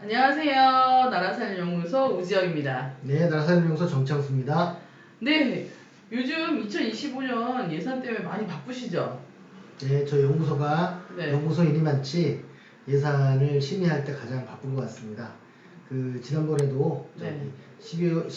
안녕하세요. 나라살림연구소 우지영입니다. 네, 나라살림연구소 정창수입니다. 네, 요즘 2025년 예산 때문에 많이 바쁘시죠? 네, 저희 연구소가 네. 연구소 일이 많지 예산을 심의할 때 가장 바쁜 것 같습니다. 지난번에도 네. 10월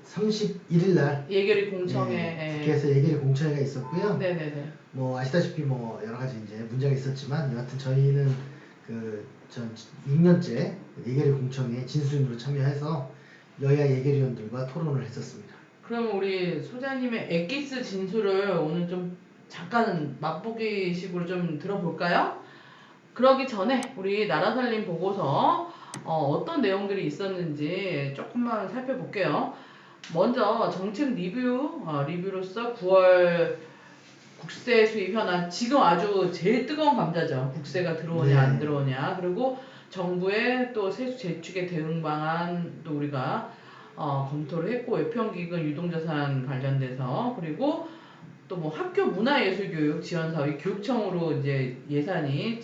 31일 날 예결위 공청회. 네, 국회에서 예결위 공청회가 있었고요. 네네네. 뭐 아시다시피 뭐 여러 가지 이제 문제가 있었지만 여하튼 저희는 전 6년째 예결위 공청회에 진수인으로 참여해서 여야 예결위원들과 토론을 했었습니다. 그럼 우리 소장님의 엑기스 진술을 오늘 좀 잠깐 맛보기식으로 좀 들어볼까요? 그러기 전에 우리 나라살림 보고서 어떤 내용들이 있었는지 조금만 살펴볼게요. 먼저 정책 리뷰로서 9월 국세 수입 현안, 지금 아주 제일 뜨거운 감자죠. 국세가 들어오냐 안 들어오냐. 그리고 정부의 또 세수 재축의 대응 방안도 우리가 검토를 했고, 외평기금 유동자산 관련돼서, 그리고 또 뭐 학교 문화예술교육 지원 사업이 교육청으로 이제 예산이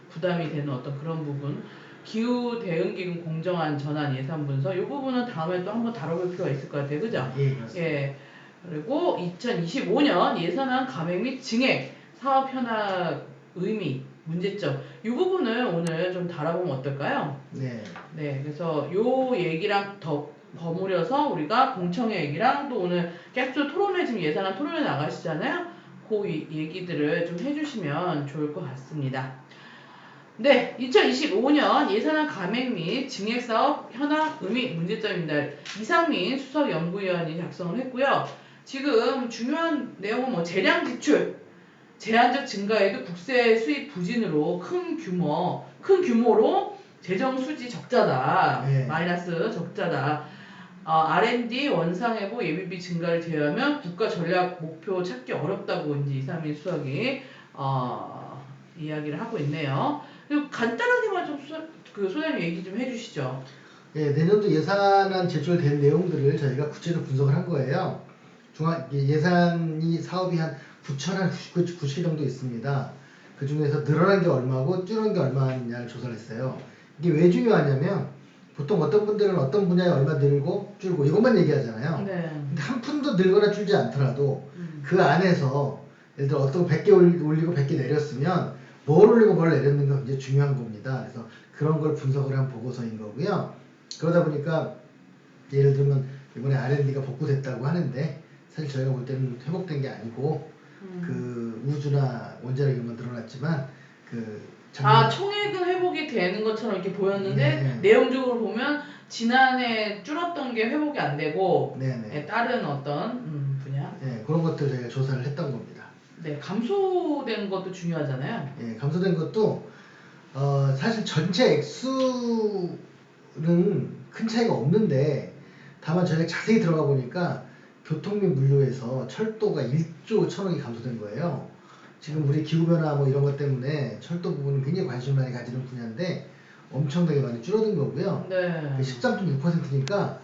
부담이 되는 어떤 그런 부분, 기후 대응기금 공정한 전환 예산 분석, 이 부분은 다음에 또 한번 다뤄볼 필요가 있을 것 같아요, 그죠? 예, 그렇습니다. 예. 그리고 2025년 예산안 감액 및 증액 사업 현황 의미 문제점, 이 부분을 오늘 좀 다뤄보면 어떨까요? 네. 네, 그래서 요 얘기랑 더 버무려서 우리가 공청회 얘기랑 또 오늘 계속 토론회, 지금 예산안 토론회 나가시잖아요. 그 얘기들을 좀 해주시면 좋을 것 같습니다. 네, 2025년 예산안 감액 및 증액사업 현황 의미 문제점입니다. 이상민 수석연구위원이 작성을 했고요. 지금 중요한 내용은 뭐 재량 지출, 제한적 증가에도 국세 수입 부진으로 큰 규모로 재정 수지 적자다. 네. 마이너스 적자다. R&D 원상회복 예비비 증가를 제외하면 국가 전략 목표 찾기 어렵다고 이제 이상민 수석이 이야기를 하고 있네요. 그리고 간단하게만 좀 소장님 얘기 좀 해주시죠. 예, 내년도 예산안 제출된 내용들을 저희가 구체적으로 분석을 한 거예요. 예산이 사업이 한 9,090개 정도 있습니다. 그 중에서 늘어난 게 얼마고 줄은 게 얼마냐를 조사를 했어요. 이게 왜 중요하냐면 보통 어떤 분들은 어떤 분야에 얼마 늘고 줄고 이것만 얘기하잖아요. 네. 근데 한 푼도 늘거나 줄지 않더라도 그 안에서 예를 들어 어떤 거 100개 올리고 100개 내렸으면 뭘 올리고 뭘 내렸는가 굉장히 중요한 겁니다. 그래서 그런 걸 분석을 한 보고서인 거고요. 그러다 보니까 예를 들면 이번에 R&D가 복구됐다고 하는데 사실 저희가 볼 때는 회복된 게 아니고 우주나 원자력 이런 건 늘어났지만 총액은 회복이 되는 것처럼 이렇게 보였는데 네. 내용적으로 보면 지난해 줄었던 게 회복이 안 되고 네네. 다른 어떤 분야 그런 것들 저희가 조사를 했던 겁니다. 네, 감소된 것도 중요하잖아요. 감소된 것도 사실 전체 액수는 큰 차이가 없는데 다만 저희가 자세히 들어가 보니까 교통 및 물류에서 철도가 1조 1천억이 감소된 거예요. 지금 우리 기후변화 뭐 이런 것 때문에 철도 부분은 굉장히 관심을 많이 가지는 분야인데 엄청나게 많이 줄어든 거고요. 네. 13.6%니까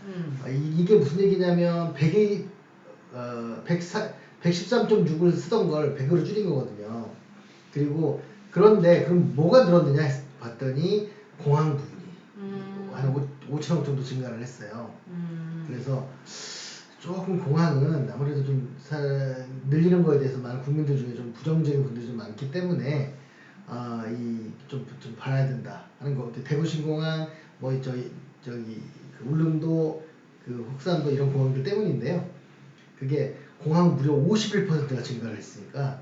이게 무슨 얘기냐면 113.6을 쓰던 걸 100으로 줄인 거거든요. 그리고 그런데 그럼 뭐가 늘었느냐 봤더니 공항 부분이 한 5천억 정도 증가를 했어요. 그래서 조금 공항은 아무래도 좀 늘리는 거에 대해서 많은 국민들 중에 좀 부정적인 분들이 좀 많기 때문에 좀 봐야 된다 하는 거. 대구 신공항 뭐 저기 울릉도 혹산도 이런 공항들 때문인데요. 그게 공항 무려 51%가 증가를 했으니까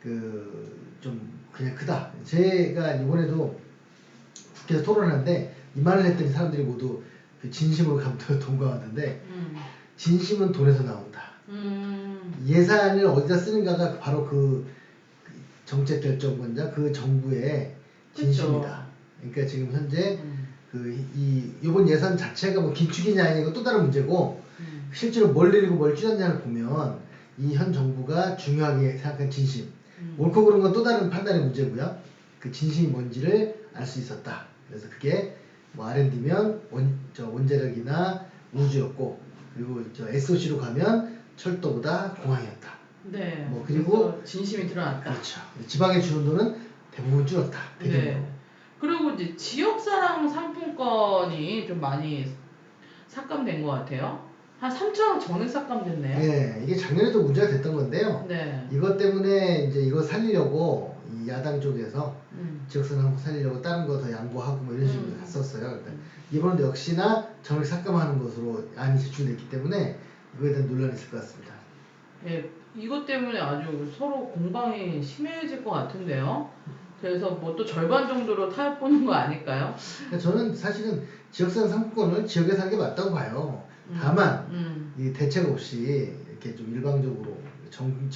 좀 그냥 크다. 제가 이번에도 국회에서 토론하는데 이 말을 했더니 사람들이 모두 진심으로 동감하던데 진심은 돈에서 나온다. 예산을 어디다 쓰는가가 바로 그 정책 결정권자 그 정부의 진심이다. 그러니까 지금 현재 이번 예산 자체가 뭐 긴축이냐 아니냐 이거 또 다른 문제고 실제로 뭘 늘리고 뭘 줄였냐를 보면 이 현 정부가 중요하게 생각한 진심 옳고 그른 건 또 다른 판단의 문제고요. 그 진심이 뭔지를 알 수 있었다. 그래서 그게 뭐 R&D면 원자력이나 우주였고 그리고 SOC로 가면 철도보다 공항이었다. 네. 그리고 진심이 드러났다. 그렇죠. 지방에 주는 돈은 대부분 줄었다. 네. 그리고 이제 지역사랑 상품권이 좀 많이 삭감된 것 같아요. 한 3천억 전액 삭감됐네요. 예, 이게 작년에도 문제가 됐던 건데요. 네. 이것 때문에 이제 이거 살리려고 이 야당 쪽에서 지역사랑 한번 살리려고 다른 거 더 양보하고 뭐 이런 식으로 갔었어요. 그러니까 이번에도 역시나 전액 삭감하는 것으로 안이 제출됐기 때문에 이거에 대한 논란이 있을 것 같습니다. 예, 이것 때문에 아주 서로 공방이 심해질 것 같은데요. 그래서 뭐 또 절반 정도로 타협 보는 거 아닐까요? 그러니까 저는 사실은 지역사랑 상품권을 지역에 사는 게 맞다고 봐요. 다만 이 대책 없이 이렇게 좀 일방적으로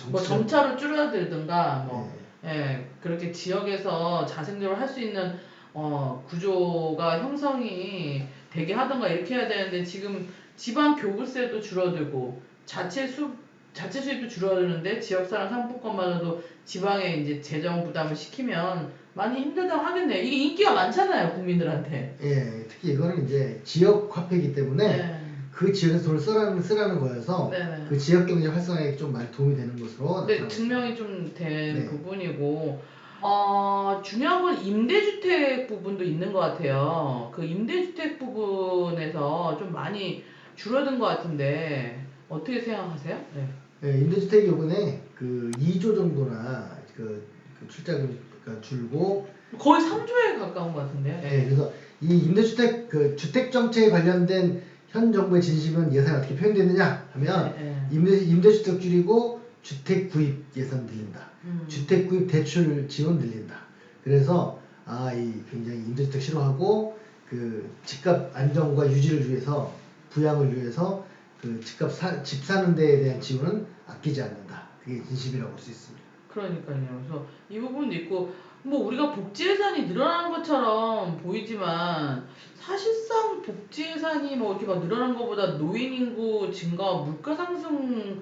뭐 점차로 줄어들든가 뭐 네. 예, 그렇게 지역에서 자생적으로 할 수 있는 구조가 형성이 되게 하던가 이렇게 해야 되는데 지금 지방 교부세도 줄어들고 자체 수입도 줄어드는데 지역사랑 상품권마저도 지방에 이제 재정 부담을 시키면 많이 힘들다고 하겠네요. 이게 인기가 많잖아요, 국민들한테. 예, 특히 이거는 이제 지역 화폐이기 때문에 네. 그 지역에서 돈을 쓰라는 거여서 네네. 그 지역 경제 활성화에 좀 많이 도움이 되는 것으로 네, 나타나고 증명이 좀 된 네. 부분이고, 중요한 건 임대주택 부분도 있는 것 같아요. 그 임대주택 부분에서 좀 많이 줄어든 것 같은데, 어떻게 생각하세요? 네. 예, 임대주택이 이번에 그 2조 정도나 그 출자금이 줄고 거의 3조에 가까운 것 같은데요. 예, 그래서 이 임대주택 그 주택 정책에 관련된 현 정부의 진심은 예산이 어떻게 표현되느냐 하면 네. 임대주택 줄이고 주택 구입 예산 늘린다. 주택 구입 대출 지원 늘린다. 그래서 이 굉장히 임대주택 싫어하고 그 집값 안정과 유지를 위해서 부양을 위해서 그 집 사는 데에 대한 지원은 아끼지 않는다. 그게 진심이라고 볼 수 있습니다. 그러니까요. 그래서 이 부분도 있고, 뭐 우리가 복지 예산이 늘어나는 것처럼 보이지만 사실상 복지 예산이 뭐 이렇게 막 늘어난 것보다 노인 인구 증가와 물가 상승으로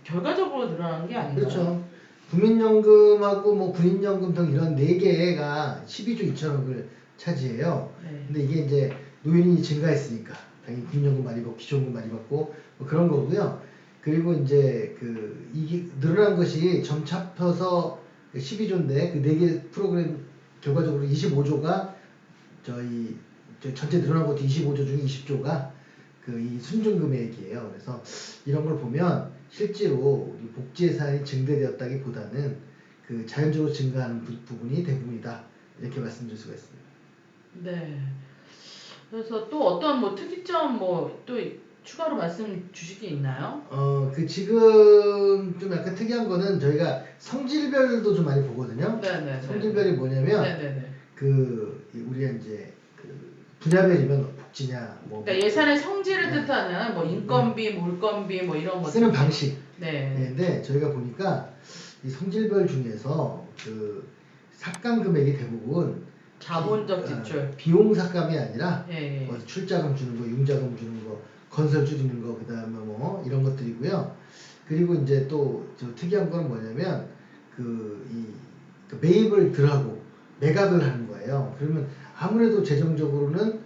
결과적으로 늘어난 게 아닌가요? 그렇죠. 국민연금하고 뭐 군인연금 등 이런 네 개가 12조 2천억을 차지해요. 네. 근데 이게 이제 노인이 증가했으니까 당연히 군인연금 많이 받고 기초연금 많이 받고 뭐 그런 거고요. 그리고 이제 이게 늘어난 것이 점차 합해서 12조인데 그 네 개 프로그램 결과적으로 25조가 저 전체 늘어난 것도 25조 중에 20조가 이 순증 금액이에요. 그래서 이런 걸 보면 실제로 우리 복지 예산이 증대되었다기보다는 그 자연적으로 증가하는 부분이 대부분이다. 이렇게 말씀드릴 수가 있습니다. 네. 그래서 또 어떤 뭐 특이점 뭐 또 추가로 말씀 주실 게 있나요? 지금 좀 약간 특이한 거는 저희가 성질별도 좀 많이 보거든요. 네네네. 성질별이 뭐냐면 네네네. 우리가 이제 분야별이면 복지냐 뭐 그러니까 예산의 성질을 네. 뜻하는 뭐 인건비, 물건비 뭐 이런 것들. 쓰는 방식. 네. 근데 저희가 보니까 이 성질별 중에서 삭감 금액이 대부분 자본적 지출. 비용 삭감이 아니라 예. 뭐 출자금 주는 거, 융자금 주는 거, 건설 줄이는 거, 그다음에 뭐 이런 것들이고요. 그리고 이제 또 저 특이한 거는 뭐냐면 매입을 덜하고 매각을 하는 거예요. 그러면 아무래도 재정적으로는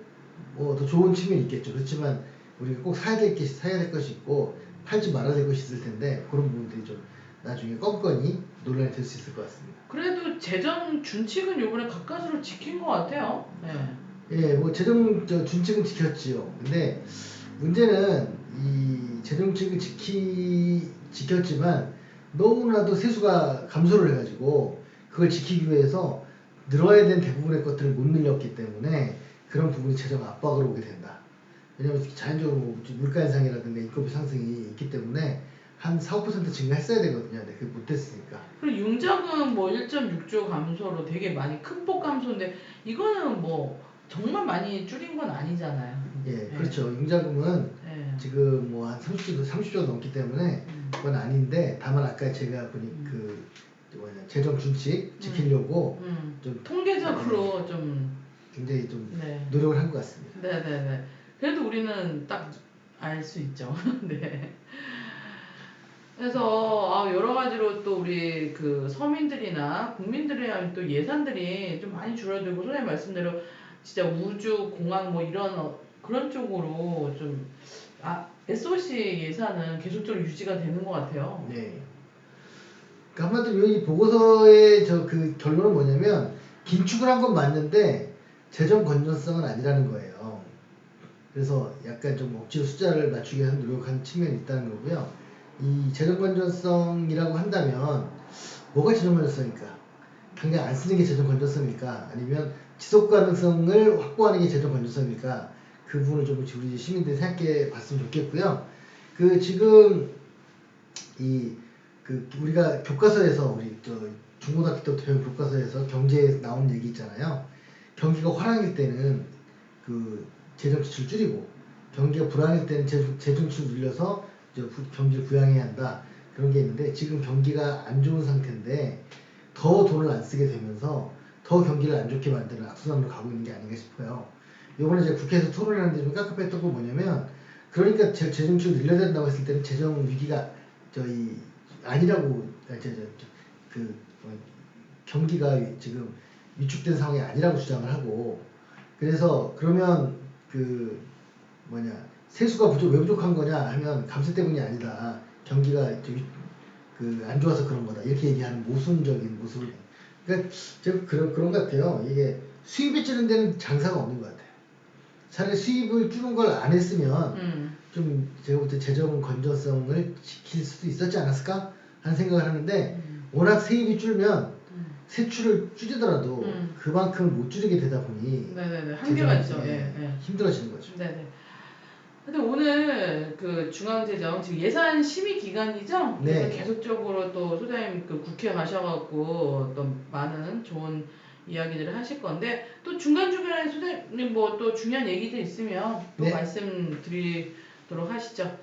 뭐 더 좋은 측면이 있겠죠. 그렇지만 우리가 꼭 사야 될 것이 있고 팔지 말아야 될 것이 있을 텐데 그런 부분들이 좀 나중에 껌껌이 논란이 될 수 있을 것 같습니다. 그래도 재정 준칙은 요번에 가까스로 지킨 것 같아요. 네. 예, 뭐 재정 준칙은 지켰지요. 근데 문제는 이 재정 준칙을 지켰지만 너무나도 세수가 감소를 해가지고 그걸 지키기 위해서 늘어야 된 대부분의 것들을 못 늘렸기 때문에 그런 부분이 재정 압박으로 오게 된다. 왜냐하면 자연적으로 뭐 물가 인상이라든가 인건비 상승이 있기 때문에 한 4, 5% 증가했어야 되거든요. 근데 그게 못했으니까. 그리고 융자금 뭐 1.6조 감소로 되게 많이 큰 폭 감소인데 이거는 뭐 정말 많이 줄인 건 아니잖아요. 예, 그렇죠. 융자금은 네. 지금 뭐 한 30조 넘기 때문에 그건 아닌데 다만 아까 제가 보니 재정 준칙 지키려고 좀 통계적으로 좀 굉장히 좀 네. 노력을 한 것 같습니다. 네네네. 그래도 우리는 딱 알 수 있죠. 네. 그래서 여러 가지로 또 우리 그 서민들이나 국민들에 대한 또 예산들이 좀 많이 줄어들고 선생님 말씀대로 진짜 우주, 공항 뭐 이런 그런 쪽으로 좀 SOC 예산은 계속적으로 유지가 되는 것 같아요. 네. 그러니까 한마디로 이 보고서의 결론은 뭐냐면 긴축을 한 건 맞는데 재정 건전성은 아니라는 거예요. 그래서 약간 좀 억지로 숫자를 맞추기 위해서 노력한 측면이 있다는 거고요. 이 재정 건전성이라고 한다면 뭐가 재정 건전성일까? 당장 안 쓰는 게 재정 건전성일까? 아니면 지속 가능성을 확보하는 게 재정 건전성일까? 그 부분을 좀 우리 시민들이 생각해 봤으면 좋겠고요. 지금 우리가 교과서에서 우리 중고등학교 때부터 배운 교과서에서 경제에 나온 얘기 있잖아요. 경기가 화랑일 때는 재정 지출 줄이고 경기가 불황일 때는 재정 지출 늘려서 경기를 부양해야 한다. 그런 게 있는데 지금 경기가 안 좋은 상태인데 더 돈을 안 쓰게 되면서 더 경기를 안 좋게 만드는 악순환으로 가고 있는 게 아닌가 싶어요. 요번에 제가 국회에서 토론하는데 좀 깝깝했던 건 뭐냐면 그러니까 재정 지출 늘려야 된다고 했을 때는 재정 위기가 아니라고 경기가 지금 위축된 상황이 아니라고 주장을 하고 그래서 그러면 세수가 왜 부족한 거냐 하면 감세 때문이 아니다. 경기가 안 좋아서 그런 거다. 이렇게 얘기하는 모순적인 모습을. 그러니까 제가 그런 것 같아요. 이게 수입이 줄는 데는 장사가 없는 것 같아요. 차라리 수입을 줄은 걸 안 했으면 좀 제가 볼 때 재정 건전성을 지킬 수도 있었지 않았을까 하는 생각을 하는데 워낙 세입이 줄면 세출을 줄이더라도 그만큼 못 줄이게 되다 보니 네네네 한계가 있죠. 힘들어지는 거죠. 네네. 근데 오늘 중앙재정 지금 예산 심의 기간이죠? 네. 그래서 계속적으로 또 소장님 국회 가셔갖고 또 많은 좋은 이야기들을 하실 건데 또 중간중간에 소장님 뭐 또 중요한 얘기들 있으면 또 네. 말씀드리도록 하시죠.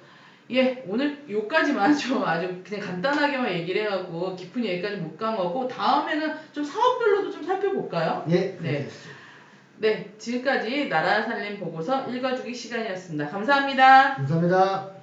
예, 오늘 요까지만 좀 아주 그냥 간단하게만 얘기를 해갖고 깊은 얘기까지 못 간 거고 다음에는 좀 사업별로도 좀 살펴볼까요? 예. 네. 네, 지금까지 나라 살림 보고서 읽어주기 시간이었습니다. 감사합니다. 감사합니다.